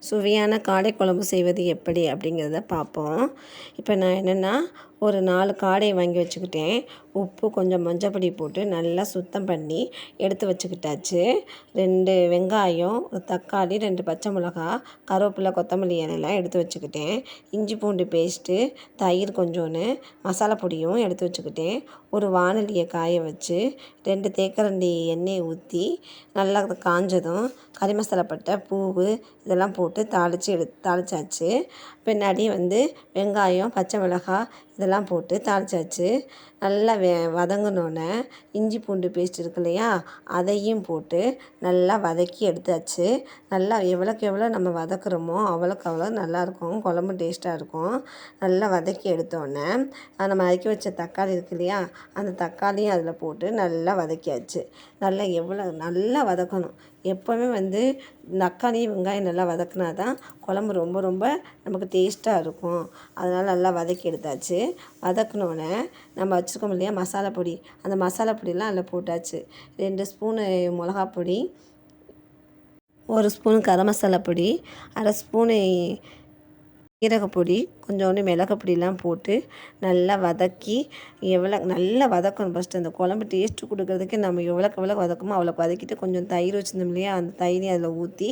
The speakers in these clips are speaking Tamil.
சுவையான காடை குழம்பு செய்வது எப்படி அப்படிங்கிறத பார்ப்போம். இப்போ நான் என்னென்னா ஒரு 4 காடையை வாங்கி வச்சுக்கிட்டேன். உப்பு கொஞ்சம் மஞ்சப்பொடி போட்டு நல்லா சுத்தம் பண்ணி எடுத்து வச்சுக்கிட்டாச்சு. 2 வெங்காயம், ஒரு தக்காளி, 2 பச்சை மிளகா, கருவேப்பிலை, கொத்தமல்லி இலையெல்லாம் எடுத்து வச்சுக்கிட்டேன். இஞ்சி பூண்டு பேஸ்ட்டு, தயிர் கொஞ்சோன்னு, மசாலா பொடியும் எடுத்து வச்சுக்கிட்டேன். ஒரு வாணலியை காய வச்சு 2 தேக்கரண்டி எண்ணெயை ஊற்றி நல்லா காஞ்சதும் கறி மசாலா பட்டை, பூவு இதெல்லாம் போட்டு தாளிச்சாச்சு. பின்னாடி வெங்காயம், பச்சை மிளகாய் இதெல்லாம் போட்டு தாளிச்சாச்சு. நல்லா வதங்கினோன்னே இஞ்சி பூண்டு பேஸ்ட் இருக்கு இல்லையா, அதையும் போட்டு நல்லா வதக்கி எடுத்தாச்சு. நல்லா எவ்வளோக்கு எவ்வளோ நம்ம வதக்குறோமோ அவ்வளோக்கு அவ்வளோ நல்லாயிருக்கும், குழம்பு டேஸ்ட்டாக இருக்கும். நல்லா வதக்கி எடுத்தோடனே நம்ம வதக்கி வச்ச தக்காளி இருக்கு இல்லையா, அந்த தக்காளியும் அதில் போட்டு நல்லா வதக்கியாச்சு. நல்லா வதக்கணும். எப்போவுமே தக்காளி வெங்காயம் நல்லா வதக்கினா தான் குழம்பு ரொம்ப ரொம்ப நமக்கு டேஸ்ட்டாக இருக்கும். அதனால் நல்லா வதக்கி எடுத்தாச்சு. வதக்கினோன்னே நம்ம வச்சுருக்கோம் இல்லையா மசாலா பொடி, அந்த மசாலா பொடியெலாம் அதில் போட்டாச்சு. 2 ஸ்பூனு மிளகாப்பொடி, 1 ஸ்பூனு கரம் மசாலா பொடி, 1/2 ஸ்பூனு சீரகப்பொடி, கொஞ்சோண்டு மிளகு பொடியெலாம் போட்டு நல்லா வதக்கி நல்லா வதக்கணும். ஃபஸ்ட்டு அந்த குழம்பு டேஸ்ட்டு கொடுக்குறதுக்கு நம்ம எவ்வளோக்கு எவ்வளோ வதக்குமோ அவ்வளோக்கு வதக்கிட்டு கொஞ்சம் தயிர் வச்சுருந்தோம் இல்லையா, அந்த தயிரையும் அதில் ஊற்றி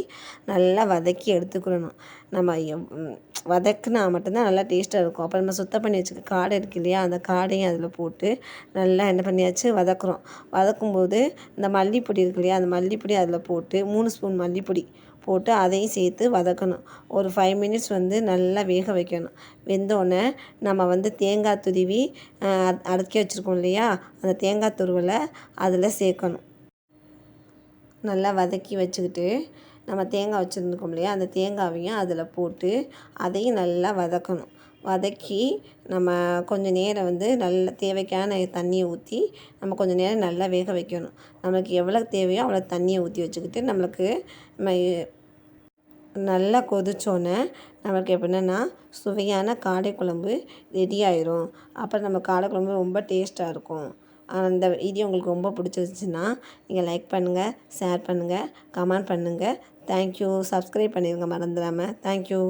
நல்லா வதக்கி எடுத்துக்கிடணும். நம்ம வதக்குனா மட்டும்தான் நல்லா டேஸ்ட்டாக இருக்கும். அப்புறம் நம்ம சுத்தம் பண்ணி வச்சுக்க காடை இருக்கு இல்லையா, அந்த காடையும் அதில் போட்டு நல்லா என்ன பண்ணியாச்சு வதக்குறோம். வதக்கும்போது இந்த மல்லிப்பொடி இருக்கு இல்லையா, அந்த மல்லிப்பொடி அதில் போட்டு 3 ஸ்பூன் மல்லிப்பொடி போட்டு அதையும் சேர்த்து வதக்கணும். ஒரு 5 மினிட்ஸ் நல்லா வேக வைக்கணும். வெந்தோடனே நம்ம தேங்காய் துருவி அரைச்சி வச்சுருக்கோம் இல்லையா, அந்த தேங்காய் துருவலை அதில் சேர்க்கணும். நல்லா வதக்கி வச்சுக்கிட்டு நம்ம தேங்காய் வச்சுருந்துக்கோம் இல்லையா, அந்த தேங்காயையும் அதில் போட்டு அதையும் நல்லா வதக்கணும். வதக்கி நம்ம கொஞ்சம் நேரம் நல்ல தேவைக்கான தண்ணியை ஊற்றி நம்ம கொஞ்சம் நேரம் நல்லா வேக வைக்கணும். நம்மளுக்கு எவ்வளோ தேவையோ அவ்வளோ தண்ணியை ஊற்றி வச்சுக்கிட்டு நம்ம நல்லா கொதிச்சோன்னே நம்மளுக்கு எப்படின்னா சுவையான காடை குழம்பு ரெடி ஆயிரும். அப்புறம் நம்ம காடை குழம்பு ரொம்ப டேஸ்ட்டாக இருக்கும். அந்த வீடியோ உங்களுக்கு ரொம்ப பிடிச்சிருந்துச்சுன்னா நீங்கள் லைக் பண்ணுங்கள், ஷேர் பண்ணுங்கள், கமெண்ட் பண்ணுங்கள். தேங்க்யூ. சப்ஸ்கிரைப் பண்ணிடுங்க மறந்துடாமல். தேங்க்யூ.